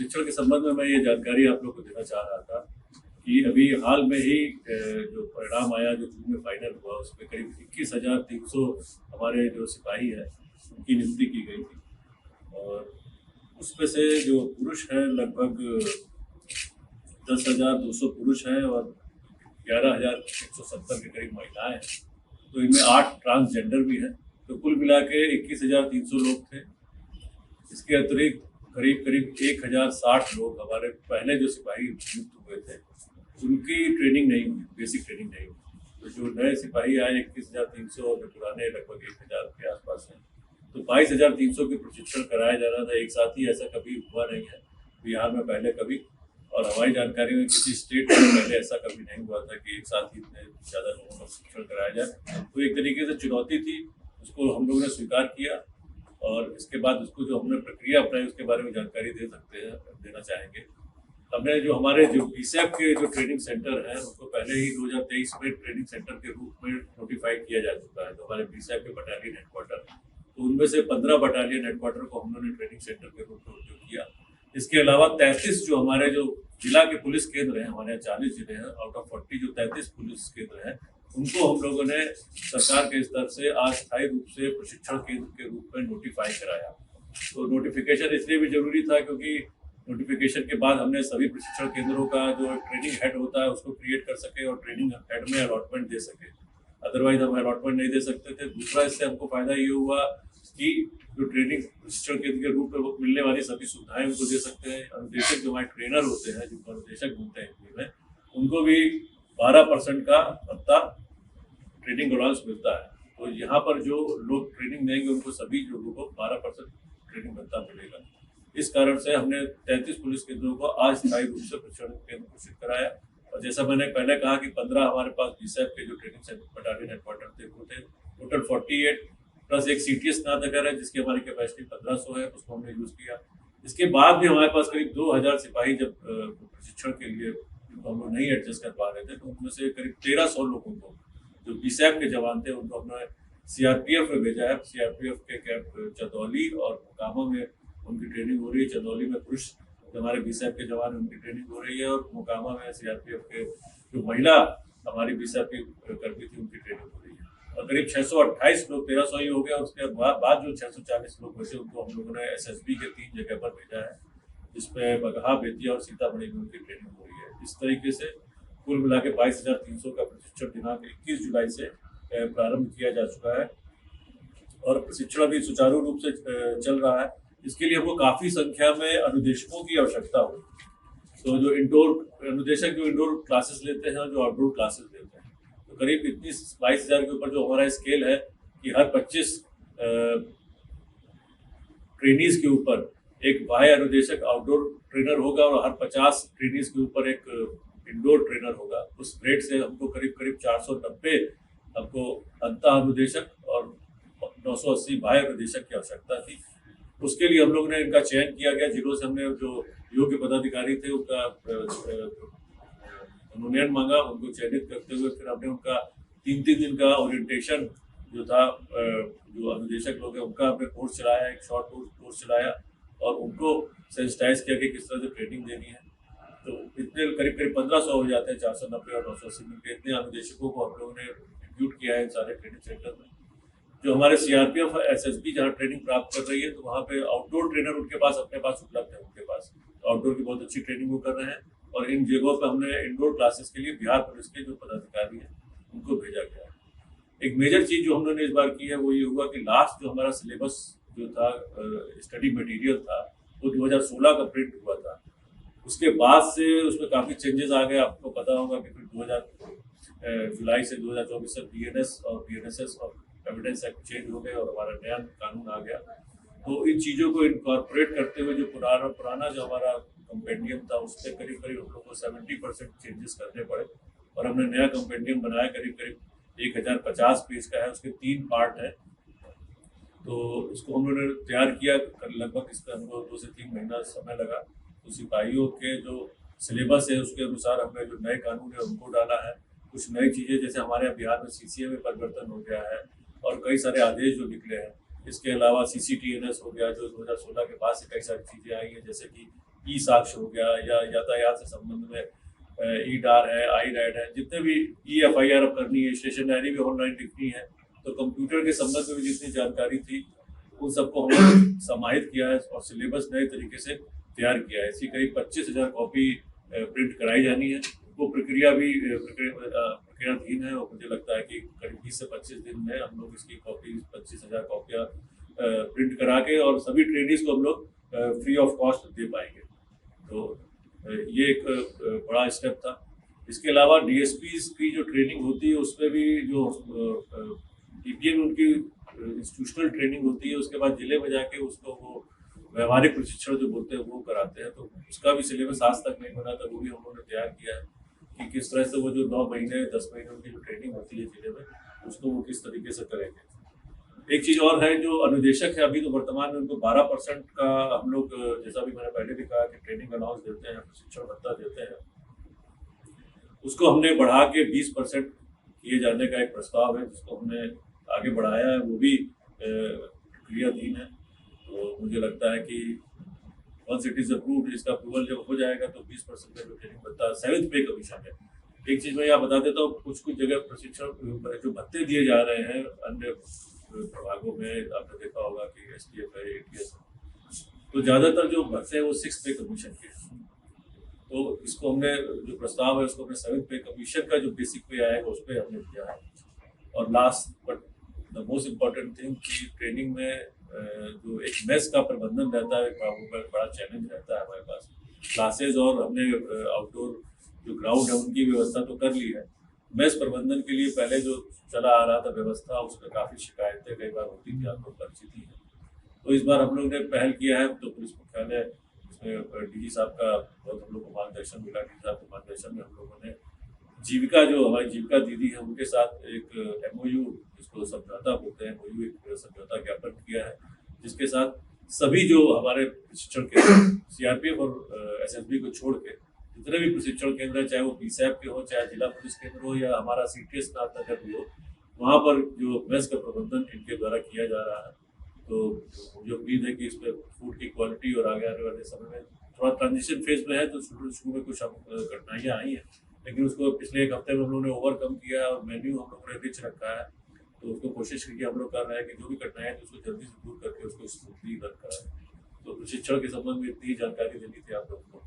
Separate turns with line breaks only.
प्रशिक्षण के संबंध में मैं ये जानकारी आप लोग को देना चाह रहा था कि अभी हाल में ही जो परिणाम आया, जो जून में फाइनल हुआ, उसमें करीब 21,300 हमारे जो सिपाही हैं उनकी नियुक्ति की गई थी। और उसमें से जो पुरुष हैं लगभग 10,200 पुरुष हैं और 11,170 के करीब महिलाएं हैं। तो इनमें 8 ट्रांसजेंडर भी हैं। तो कुल मिला के 21,300 लोग थे। इसके अतिरिक्त करीब करीब 1,060 लोग हमारे पहले जो सिपाही नियुक्त हुए थे उनकी ट्रेनिंग नहीं हुई, बेसिक ट्रेनिंग नहीं हुई। तो जो नए सिपाही आए 21,300 और जो पुराने लगभग 1,000 के आसपास हैं, तो 22,300 के प्रशिक्षण कराया जा रहा था एक साथ ही। ऐसा कभी हुआ नहीं है बिहार में पहले कभी, और हमारी जानकारी में किसी स्टेट में पहले ऐसा कभी नहीं हुआ था कि एक साथ ही इतने ज़्यादा लोगों का प्रशिक्षण कराया जाए। तो एक तरीके से चुनौती थी, उसको हम लोगों ने स्वीकार किया। और इसके बाद उसको जो हमने प्रक्रिया अपनाई उसके बारे में जानकारी देना चाहेंगे। हमने जो हमारे जो बीएसएफ के जो ट्रेनिंग सेंटर हैं उनको पहले ही 2023 में ट्रेनिंग सेंटर के रूप में नोटिफाई किया जा चुका है। तो हमारे बीएसएफ के बटालियन हेडक्वार्टर, तो उनमें से 15 बटालियन हेडक्वार्टर को हम लोगों ने ट्रेनिंग सेंटर के रूप में उपयोग किया। इसके अलावा 33 जो हमारे जो जिला के पुलिस केंद्र हैं, हमारे यहाँ 40 जिले हैं, आउट ऑफ 40 जो 33 पुलिस केंद्र हैं उनको हम लोगों ने सरकार के स्तर से अस्थायी रूप से प्रशिक्षण केंद्र के रूप में नोटिफाई कराया। तो नोटिफिकेशन इसलिए भी जरूरी था क्योंकि नोटिफिकेशन के बाद हमने सभी प्रशिक्षण केंद्रों का जो ट्रेनिंग हेड होता है उसको क्रिएट कर सके और ट्रेनिंग हेड में अलॉटमेंट दे सके। अदरवाइज हम अलॉटमेंट नहीं दे सकते थे। दूसरा, इससे हमको फायदा ये हुआ कि जो ट्रेनिंग प्रशिक्षण केंद्र के रूप में मिलने वाली सभी सुविधाएं उनको दे सकते हैं। अनुदेशक जो हमारे ट्रेनर होते हैं, जिनको अनुदेशक बोलते हैं हिंदी में, उनको भी 12% का भत्ता ट्रेनिंग अलाउंस मिलता है। तो यहाँ पर जो लोग ट्रेनिंग देंगे उनको सभी लोगों को 12% ट्रेनिंग भत्ता मिलेगा। इस कारण से हमने 33 पुलिस केंद्रों को अस्थायी रूप से प्रशिक्षण केंद्र घोषित कराया। और जैसा मैंने पहले कहा कि 15 हमारे पास बीएसएफ के जो ट्रेनिंग सेंटर बटालियन हेडक्वार्टर थे वो थे। टोटल 48 प्लस एक सीटीएस स्नातक है जिसकी हमारी कैपेसिटी 1500 है, उसको हमने यूज किया। इसके बाद भी हमारे पास करीब 2000 सिपाही जब प्रशिक्षण के लिए हम लोग नहीं एडजस्ट कर पा रहे थे, तो उनमें से करीब 1300 लोगों को जो बीएसएफ के जवान थे उनको हमने सीआरपीएफ में भेजा है। सीआरपीएफ के कैंप चंदौली और मोकामा में उनकी ट्रेनिंग हो रही है। चंदौली में पुरुष हमारे बीएसएफ के जवान उनकी ट्रेनिंग हो रही है और मोकामा में सीआरपीएफ के जो महिला हमारी बीएसएफ की कर्मी थी उनकी ट्रेनिंग हो रही है। और करीब 628 लोग, 1300 ही हो गया। उसके बाद जो 640 लोग बचे उनको हम लोगों ने एसएसबी के 3 जगह पर भेजा है, जिसमें बगहा, बेतिया और सीतामढ़ी में उनकी ट्रेनिंग हो रही है। इस तरीके से कुल मिला के 22,300 का प्रशिक्षण दिनांक 21 जुलाई से प्रारंभ किया जा चुका है और प्रशिक्षण भी सुचारू रूप से चल रहा है। इसके लिए हमको काफ़ी संख्या में अनुदेशकों की आवश्यकता हो। तो जो इंडोर अनुदेशक जो इंडोर क्लासेस लेते हैं और जो आउटडोर क्लासेस लेते हैं, तो करीब 22,000 के ऊपर जो हमारा स्केल है कि हर 25 ट्रेनीज के ऊपर एक बाह्य अनुदेशक आउटडोर ट्रेनर होगा और हर 50 ट्रेनीज के ऊपर एक इंडोर ट्रेनर होगा। उस रेट से हमको करीब करीब 490 हमको अंतः अनुदेशक और 980 बाह्य अनुदेशक की आवश्यकता थी। उसके लिए हम लोग ने इनका चयन किया गया। जिलों से हमने जो योग्य पदाधिकारी थे उनका मनोनयन मांगा। उनको चयनित करते हुए फिर हमने उनका 3-3 दिन का ओरिएंटेशन जो था, जो अनुदेशक लोग हैं उनका हमने कोर्स चलाया, एक शॉर्ट कोर्स चलाया और उनको सेंसिटाइज किया कि किस तरह से ट्रेनिंग देनी है। तो इतने करीब 1500 हो जाते हैं, 490 और 980 मिलकर इतने अनुदेशकों को हम लोगों ने रिक्रूट किया है इन सारे ट्रेनिंग सेंटर में। जो हमारे सीआरपीएफ एसएसबी जहाँ ट्रेनिंग प्राप्त कर रही है, तो वहाँ पे आउटडोर ट्रेनर उनके पास अपने पास उपलब्ध है। उनके पास आउटडोर की बहुत अच्छी ट्रेनिंग वो कर रहे हैं। और इन जगहों पे हमने इंडोर क्लासेस के लिए बिहार पुलिस के जो पदाधिकारी हैं उनको भेजा गया है। एक मेजर चीज़ जो हम लोगों ने इस बार की है वो ये हुआ कि लास्ट जो हमारा सिलेबस जो था, स्टडी मटीरियल था, वो 2016 का प्रिंट हुआ था। उसके बाद से उसमें काफ़ी चेंजेस आ गए। आपको पता होगा कि फिर जुलाई से 2024 से बीएनएस और बीएनएसएस और एविडेंस एक्ट चेंज हो गए और हमारा नया कानून आ गया। तो इन चीज़ों को इनकॉर्पोरेट करते हुए जो पुराना जो हमारा कंपेंडियम था उस पर करीब करीब हम लोग को 70% चेंजेस करने पड़े और हमने नया कंपेंडियम बनाया। करीब 1050 पेज का है, उसके 3 पार्ट है। तो इसको हम लोगों ने तैयार किया, लगभग इसका हमको 2 से 3 महीना समय लगा। तो सिपाहियों के जो सिलेबस है उसके अनुसार हमने जो नए कानून है उनको डाला है। कुछ नई चीज़ें जैसे हमारे यहाँ बिहार में सीसीए में परिवर्तन हो गया है और कई सारे आदेश जो निकले हैं। इसके अलावा सीसीटीएनएस हो गया जो 2016 के बाद से कई सारी चीज़ें आई हैं, जैसे कि ई साक्ष्य हो गया या यातायात से संबंध में ई डार है, आई रैड है, जितने भी ई FIR अब करनी है, स्टेशन डायरी भी ऑनलाइन लिखनी है, तो कंप्यूटर के संबंध में भी जितनी जानकारी थी उन सबको हमने समाहित किया है और सिलेबस नए तरीके से तैयार किया है। इसकी करीब 25,000 कॉपी प्रिंट कराई जानी है। वो प्रक्रिया भी प्रक्रियाधीन है और मुझे लगता है कि करीब 20 से 25 दिन में हम लोग इसकी कॉपी 25,000 कॉपियाँ प्रिंट करा के और सभी ट्रेनिंग्स को हम लोग फ्री ऑफ कॉस्ट दे पाएंगे। तो ये एक बड़ा स्टेप था। इसके अलावा DSPs की जो ट्रेनिंग होती है उसमें भी जो DPM उनकी इंस्टीट्यूशनल ट्रेनिंग होती है, उसके बाद जिले में जाके उसको वो व्यवहारिक प्रशिक्षण जो बोलते हैं वो कराते हैं। तो उसका भी सिलेबस आज तक नहीं बना था, वो भी हम लोगों ने तैयार किया है कि किस तरह से वो जो 9 महीने 10 महीने उनकी जो ट्रेनिंग होती है जिले में, उसको वो किस तरीके से करेंगे। एक चीज़ और है, जो अनुदेशक है अभी तो वर्तमान में उनको 12% का हम लोग, जैसा भी मैंने पहले भी कहा कि ट्रेनिंग अलाउंस देते हैं, प्रशिक्षण भत्ता देते हैं, उसको हमने बढ़ा के 20% किए जाने का एक प्रस्ताव है जिसको हमने आगे बढ़ाया है, वो भी प्रक्रियाधीन है। तो मुझे लगता है कि वंस इट इज अप्रूव्ड, इसका अप्रूवल जब हो जाएगा तो 20% का जो ट्रेनिंग भत्ता 7th पे कमीशन है। एक चीज़ मैं यहाँ बता देता हूँ, कुछ जगह प्रशिक्षण जो भत्ते दिए जा रहे हैं अन्य प्रभागों में, आपने देखा होगा कि STF है, ATS है, तो ज़्यादातर जो भत्ते हैं वो 6th पे कमीशन के हैं। तो इसको हमने, जो प्रस्ताव है उसको हमने 7th पे कमीशन का जो बेसिक पे आएगा उस पर हमने दिया है। और last but the most important thing कि ट्रेनिंग में जो एक मेस का प्रबंधन रहता है, एक बड़ा चैलेंज रहता है हमारे पास। क्लासेज और हमने आउटडोर जो ग्राउंड है उनकी व्यवस्था तो कर ली है। मेस प्रबंधन के लिए पहले जो चला आ रहा था व्यवस्था, उसमें काफ़ी शिकायतें कई बार होती थी, आप लोग परिचित ही हैं। तो इस बार हम लोग ने पहल किया है, तो पुलिस मुख्यालय इसमें DG साहब का बहुत हम लोग को मार्गदर्शन मिला। DG साहब के मार्गदर्शन में हम लोगों ने जीविका, जो हमारी जीविका दीदी है, उनके साथ एक MOU, जिसको समझौता बोलते हैं, MOU एक समझौता ज्ञापन किया है, जिसके साथ सभी जो हमारे प्रशिक्षण केंद्र CRPF और SSB को छोड़ के जितने भी प्रशिक्षण केंद्र, चाहे वो PSAP के हो, चाहे जिला पुलिस केंद्र हो या हमारा CTS नाथनगर भी हो, वहाँ पर जो मेस का प्रबंधन इनके द्वारा किया जा रहा है। तो मुझे उम्मीद है कि इसमें फूड की क्वालिटी और आगे आने वाले समय में थोड़ा ट्रांजिशन फेज में है, तो शुरू में कुछ कठिनाइयाँ आई हैं, लेकिन उसको पिछले 1 हफ्ते में हम लोगों ने ओवरकम किया है और मेन्यू हम लोगों ने रिच रखा है। तो उसको कोशिश की हम लोग कर रहे हैं कि जो भी कठिनाइयाँ है उसको जल्दी से दूर करके उसको स्मूथली रन कराएं। तो प्रशिक्षण के संबंध में इतनी जानकारी देनी थी आप लोगों को।